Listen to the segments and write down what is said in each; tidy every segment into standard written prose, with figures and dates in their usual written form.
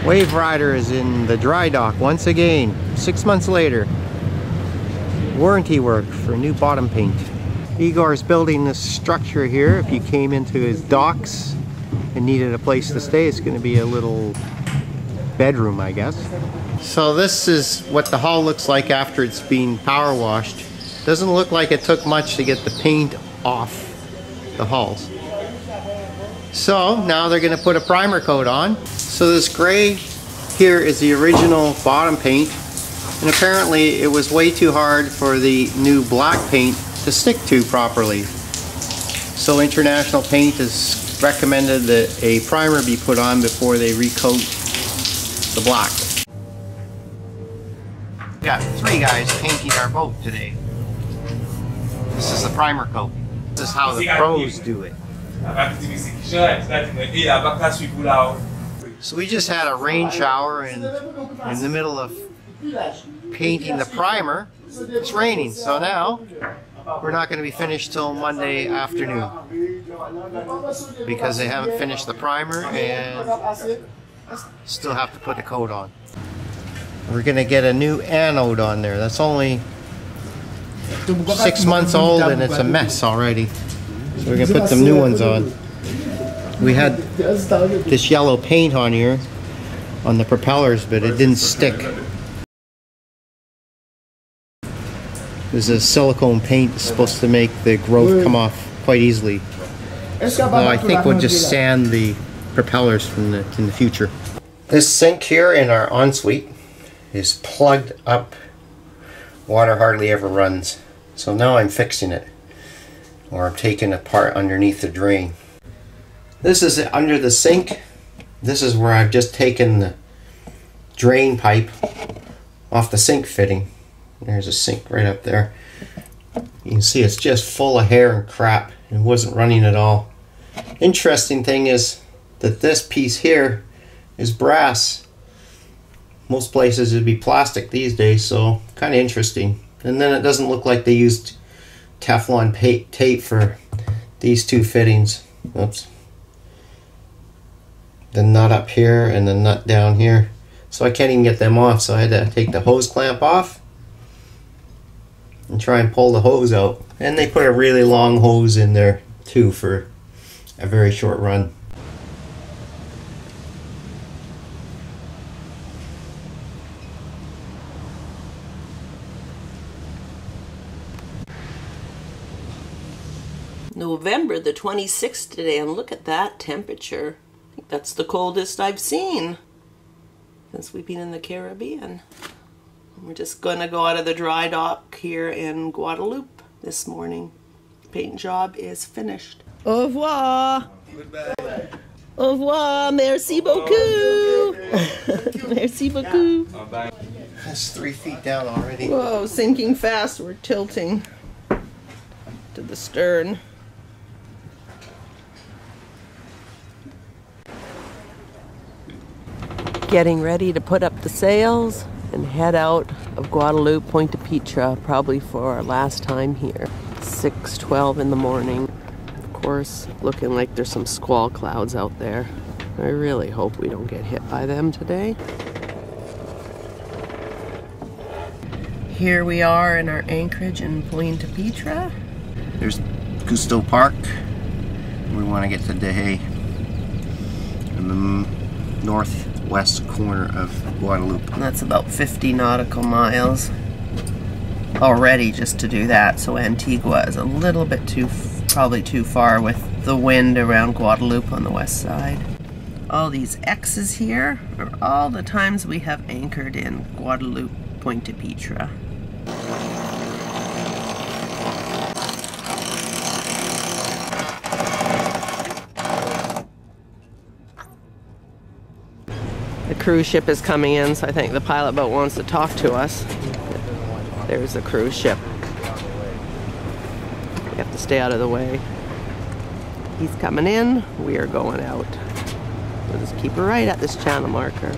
WaveRider is in the dry dock once again, 6 months later. Warranty work for new bottom paint. Igor's building this structure here. If you came into his docks and needed a place to stay, it's going to be a little bedroom, I guess. So this is what the hull looks like after it's been power washed. Doesn't look like it took much to get the paint off the hulls. So now they're going to put a primer coat on. So this gray here is the original bottom paint, and apparently it was way too hard for the new black paint to stick to properly. So International Paint has recommended that a primer be put on before they recoat the black. We got 3 guys painting our boat today. This is the primer coat. This is how the pros do it. So we just had a rain shower, and in the middle of painting the primer, it's raining. So now we're not going to be finished till Monday afternoon because they haven't finished the primer and still have to put the coat on. We're going to get a new anode on there. That's only 6 months old and it's a mess already. So we're going to put some new ones on. We had this yellow paint on here on the propellers, but it didn't stick. There's a silicone paint that's supposed to make the growth come off quite easily. So I think we'll just sand the propellers in the future. This sink here in our ensuite is plugged up. Water hardly ever runs. So now I'm fixing it. Or I'm taking it apart underneath the drain. This is under the sink. This is where I've just taken the drain pipe off the sink fitting. There's a sink right up there. You can see it's just full of hair and crap. It wasn't running at all. Interesting thing is that this piece here is brass. Most places it'd be plastic these days, so kind of interesting. And then it doesn't look like they used Teflon tape for these 2 fittings. Oops. The nut up here and the nut down here. So I can't even get them off, so I had to take the hose clamp off and try and pull the hose out. And they put a really long hose in there too for a very short run. November the 26th today, and look at that temperature. I think that's the coldest I've seen since we've been in the Caribbean. We're just going to go out of the dry dock here in Guadalupe this morning. Paint job is finished. Au revoir. Goodbye. Au revoir. Merci beaucoup. Merci beaucoup. That's 3 feet down already. Whoa, sinking fast. We're tilting to the stern. Getting ready to put up the sails and head out of Guadalupe, Point de Petra, probably for our last time here. 6:12 in the morning. Of course, looking like there's some squall clouds out there. I really hope we don't get hit by them today. Here we are in our anchorage in Point de Petra. There's Gusto Park. We want to get to Dehe in the northwest corner of Guadalupe. And that's about 50 nautical miles already just to do that. So Antigua is a little bit probably too far with the wind around Guadalupe on the west side. All these X's here are all the times we have anchored in Guadalupe, Point de Petra. The cruise ship is coming in, so I think the pilot boat wants to talk to us. There's the cruise ship. We have to stay out of the way. He's coming in, we are going out. We'll just keep her right at this channel marker.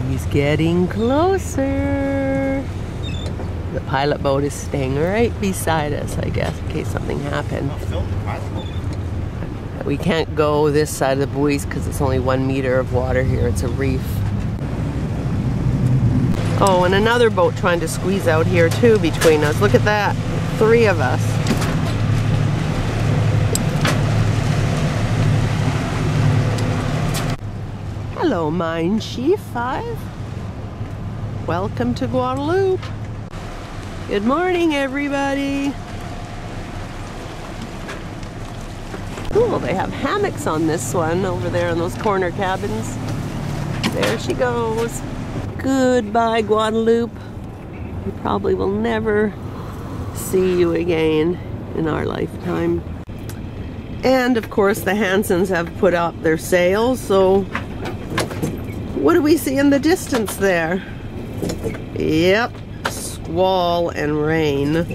He's getting closer. The pilot boat is staying right beside us, I guess, in case something happened. We can't go this side of the buoys because it's only 1 meter of water here. It's a reef. Oh, and another boat trying to squeeze out here too between us. Look at that. 3 of us. Hello, Mine Chief 5. Welcome to Guadalupe. Good morning, everybody. Cool, they have hammocks on this one over there in those corner cabins. There she goes. Goodbye, Guadalupe. We probably will never see you again in our lifetime. And of course, the Hansons have put up their sails, so what do we see in the distance there? Yep, squall and rain.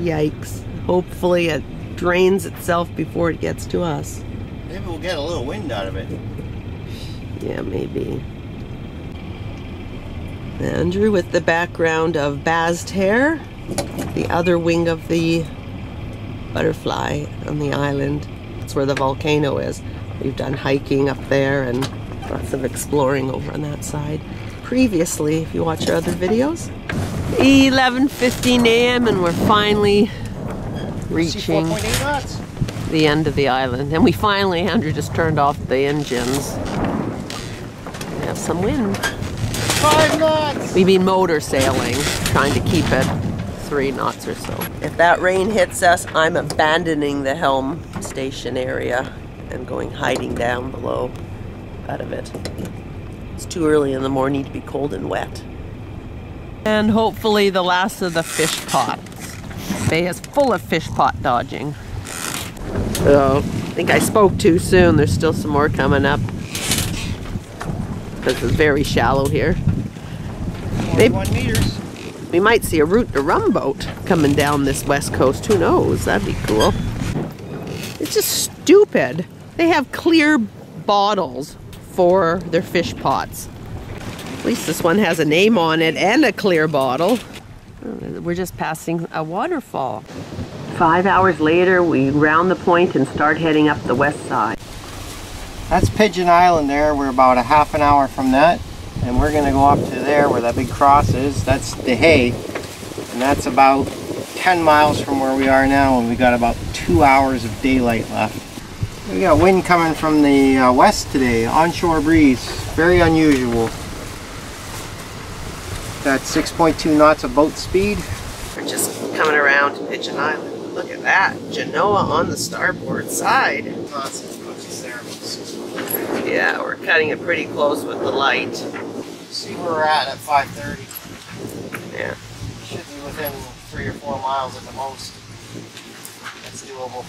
Yikes. Hopefully it drains itself before it gets to us. Maybe we'll get a little wind out of it. Yeah, maybe. Andrew with the background of Bazed hair, the other wing of the butterfly on the island. That's where the volcano is. We've done hiking up there and lots of exploring over on that side. Previously, if you watch our other videos. 11:15 a.m. and we're finally reaching the end of the island. And we finally, Andrew just turned off the engines. We have some wind. 5 knots! We've been motor sailing, trying to keep it 3 knots or so. If that rain hits us, I'm abandoning the helm station area and going hiding down below out of it. It's too early in the morning to be cold and wet. And hopefully the last of the fish pots. Bay is full of fish pot dodging. So, I think I spoke too soon. There's still some more coming up. Because it's very shallow here. 21 meters. We might see a route to rum boat coming down this west coast. Who knows? That'd be cool. It's just stupid. They have clear bottles for their fish pots. At least this one has a name on it and a clear bottle. We're just passing a waterfall. 5 hours later, we round the point and start heading up the west side. That's Pigeon Island there. We're about a half an hour from that. And we're going to go up to there where that big cross is. That's the Hay. And that's about 10 miles from where we are now. And we got about 2 hours of daylight left. We got wind coming from the west today. Onshore breeze. Very unusual. That's 6.2 knots of boat speed. We're just coming around to Pigeon Island. Look at that. Genoa on the starboard side. Yeah, we're cutting it pretty close with the light. See where we're at 5:30. Yeah. Should be within 3 or 4 miles at the most. That's doable.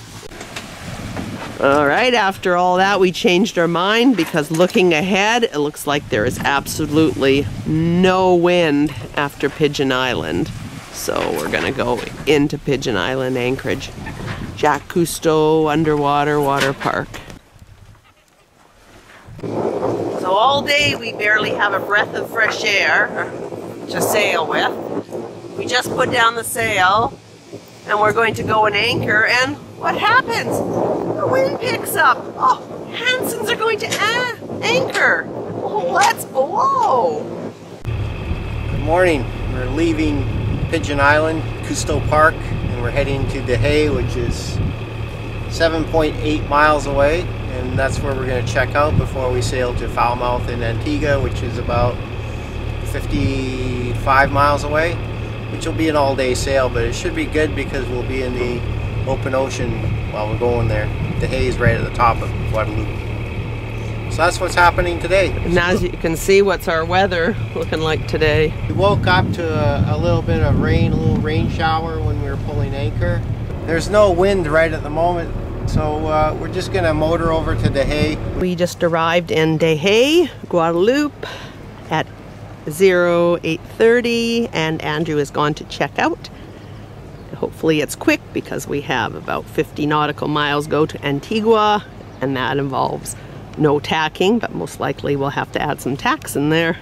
All right, after all that, we changed our mind because looking ahead, it looks like there is absolutely no wind after Pigeon Island. So we're gonna go into Pigeon Island Anchorage. Jacques Cousteau Underwater Water Park. So all day we barely have a breath of fresh air to sail with. We just put down the sail and we're going to go and anchor, and what happens? The wind picks up. Oh, Hansons are going to anchor. Oh, let's blow. Good morning. We're leaving Pigeon Island, Cousteau Park, and we're heading to The Hay, which is 7.8 miles away. And that's where we're going to check out before we sail to Falmouth in Antigua, which is about 55 miles away, which will be an all-day sail, but it should be good because we'll be in the open ocean while we're going there. The Hay is right at the top of Guadalupe. So that's what's happening today. And as you can see, what's our weather looking like today? We woke up to a little bit of rain, a little rain shower when we were pulling anchor. There's no wind right at the moment. So we're just gonna motor over to The Hay. We just arrived in The Hay, Guadalupe at 08:30, and Andrew has gone to check out. Hopefully it's quick because we have about 50 nautical miles go to Antigua, and that involves no tacking, but most likely we'll have to add some tacks in there.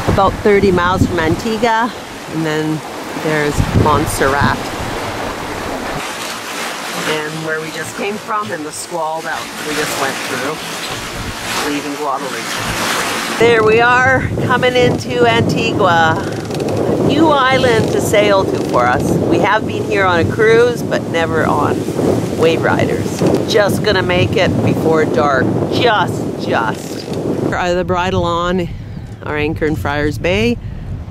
About 30 miles from Antigua, and then there's Montserrat. and where we just came from and the squall that we just went through, leaving Guadalupe. There we are, coming into Antigua. A new island to sail to for us. We have been here on a cruise, but never on WaveRiders. Just gonna make it before dark. Just. The bridle on our anchor in Friars Bay.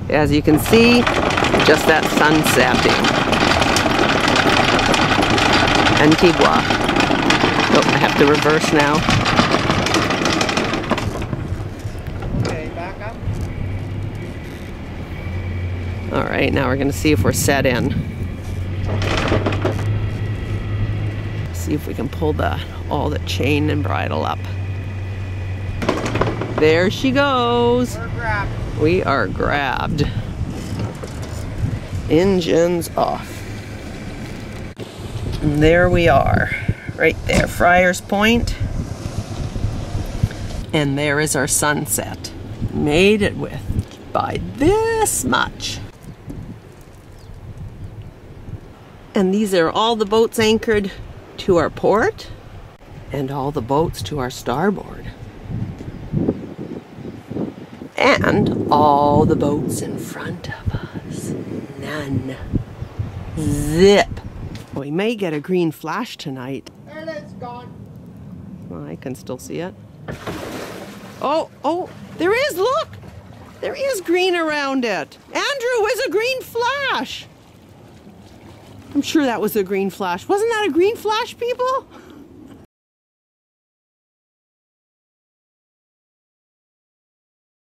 As you can see, just that sun setting. Antigua. Oh, I have to reverse now. Okay, back up. All right, now we're gonna see if we're set in. See if we can pull all the chain and bridle up. There she goes. We're grabbed. We are grabbed. Engines off. And there we are, right there, Friars Point. And there is our sunset. Made it by this much. And these are all the boats anchored to our port and all the boats to our starboard. And all the boats in front of us. None. Zip. We may get a green flash tonight. And it's gone. Well, I can still see it. Oh, there is, look! There is green around it. Andrew, is a green flash. I'm sure that was a green flash. Wasn't that a green flash, people?